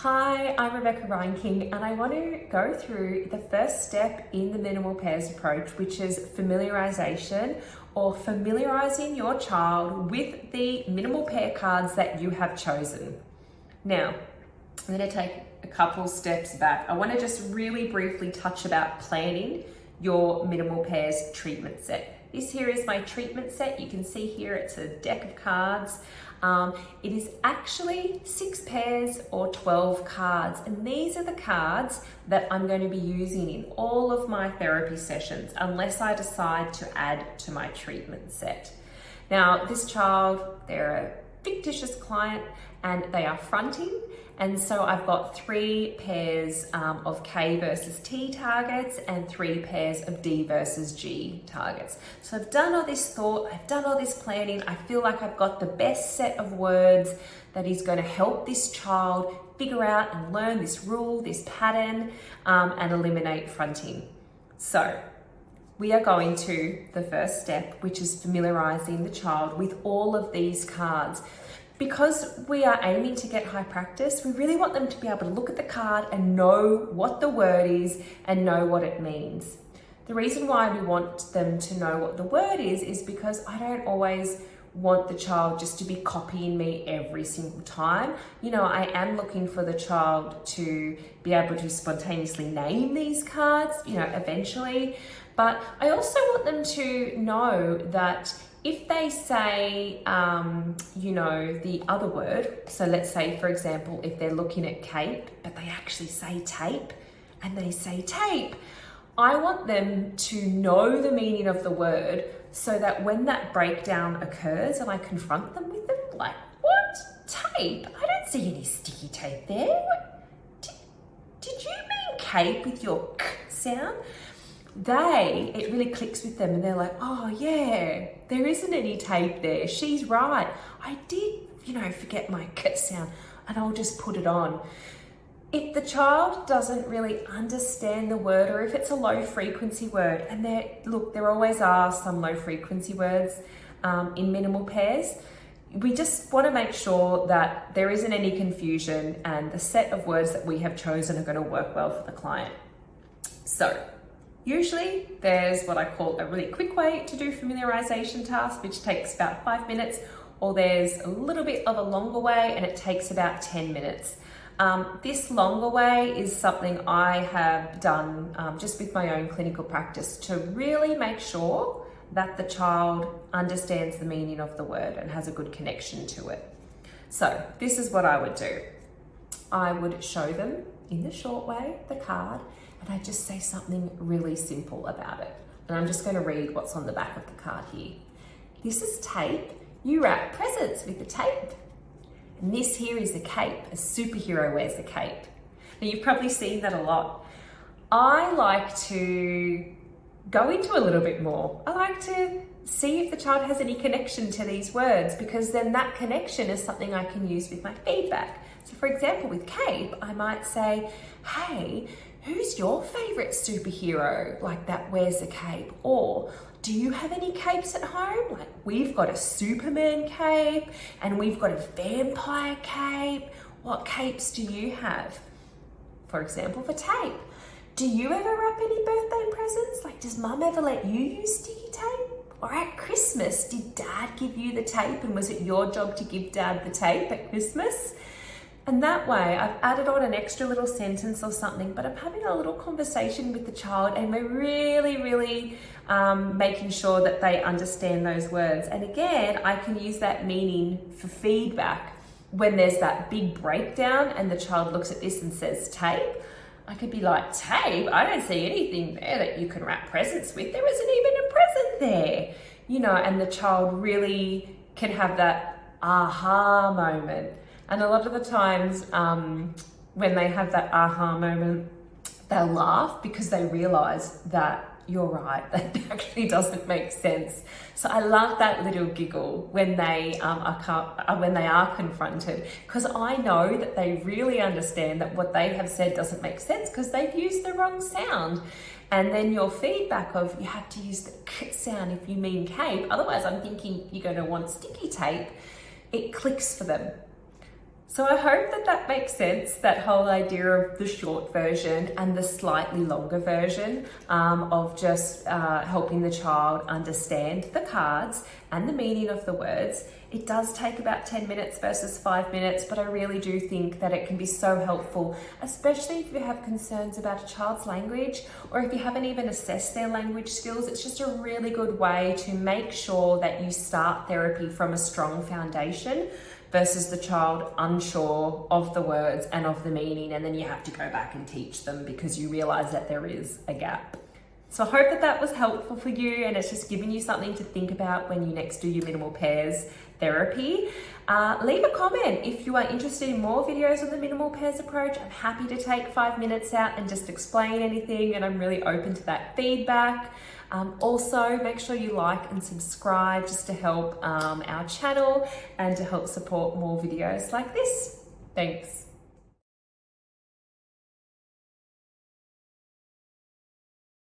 Hi, I'm Rebecca Reinking, and I want to go through the first step in the Minimal Pairs approach, which is familiarization, or familiarizing your child with the minimal pair cards that you have chosen. Now, I'm going to take a couple steps back. I want to just really briefly touch about planning your Minimal Pairs treatment set. This here is my treatment set. You can see here it's a deck of cards. It is actually 6 pairs or 12 cards, and these are the cards that I'm going to be using in all of my therapy sessions unless I decide to add to my treatment set. Now, this child, they're a fictitious client and they are fronting, and so I've got 3 pairs of K versus T targets and 3 pairs of D versus G targets. So I've done all this thought, I've done all this planning. I feel like I've got the best set of words that is going to help this child figure out and learn this rule, this pattern, and eliminate fronting. So we are going to the first step, which is familiarizing the child with all of these cards. Because we are aiming to get high practice, we really want them to be able to look at the card and know what the word is and know what it means. The reason why we want them to know what the word is because I don't always want the child just to be copying me every single time. You know, I am looking for the child to be able to spontaneously name these cards, you know, eventually. But I also want them to know that if they say, you know, the other word, so let's say, for example, if they're looking at cape, but they actually say tape, and they say tape, I want them to know the meaning of the word so that when that breakdown occurs and I confront them with them, like, what? Tape? I don't see any sticky tape there. Did you mean cape with your k sound? It really clicks with them and they're like, oh yeah, there isn't any tape there. She's right. I did, you know, forget my k sound, and I'll just put it on. If the child doesn't really understand the word, or if it's a low frequency word, and there always are some low frequency words in minimal pairs, we just want to make sure that there isn't any confusion and the set of words that we have chosen are going to work well for the client. So usually there's what I call a really quick way to do familiarization tasks, which takes about 5 minutes, or there's a little bit of a longer way and it takes about 10 minutes. This longer way is something I have done just with my own clinical practice to really make sure that the child understands the meaning of the word and has a good connection to it. So this is what I would do. I would show them in the short way, the card, and I just say something really simple about it. And I'm just going to read what's on the back of the card here. This is tape. You wrap presents with the tape. And this here is a cape. A superhero wears a cape. Now you've probably seen that a lot. I like to go into a little bit more. I like to see if the child has any connection to these words, because then that connection is something I can use with my feedback. So for example, with cape, I might say, hey, who's your favorite superhero like that wears a cape? Or do you have any capes at home? Like, we've got a Superman cape and we've got a vampire cape. What capes do you have? For example, for tape. Do you ever wrap any birthday presents? Like, does mum ever let you use sticky tape? Or at Christmas, did dad give you the tape and was it your job to give dad the tape at Christmas? And that way I've added on an extra little sentence or something, but I'm having a little conversation with the child and we're really making sure that they understand those words. And again, I can use that meaning for feedback. When there's that big breakdown and the child looks at this and says tape, I could be like, tape? I don't see anything there that you can wrap presents with. There isn't even a present there. You know, and the child really can have that aha moment. And a lot of the times when they have that aha moment, they'll laugh because they realize that you're right, that actually doesn't make sense. So I love that little giggle when they are confronted, because I know that they really understand that what they have said doesn't make sense because they've used the wrong sound. And then your feedback of you have to use the k sound if you mean cape, otherwise I'm thinking you're going to want sticky tape, it clicks for them. So I hope that that makes sense, that whole idea of the short version and the slightly longer version of just helping the child understand the cards and the meaning of the words. It does take about 10 minutes versus 5 minutes, but I really do think that it can be so helpful, especially if you have concerns about a child's language or if you haven't even assessed their language skills. It's just a really good way to make sure that you start therapy from a strong foundation versus the child unsure of the words and of the meaning, and then you have to go back and teach them because you realize that there is a gap. So I hope that that was helpful for you, and it's just giving you something to think about when you next do your minimal pairs therapy. Leave a comment if you are interested in more videos on the minimal pairs approach. I'm happy to take 5 minutes out and just explain anything, and I'm really open to that feedback. Also, make sure you like and subscribe just to help our channel and to help support more videos like this. Thanks.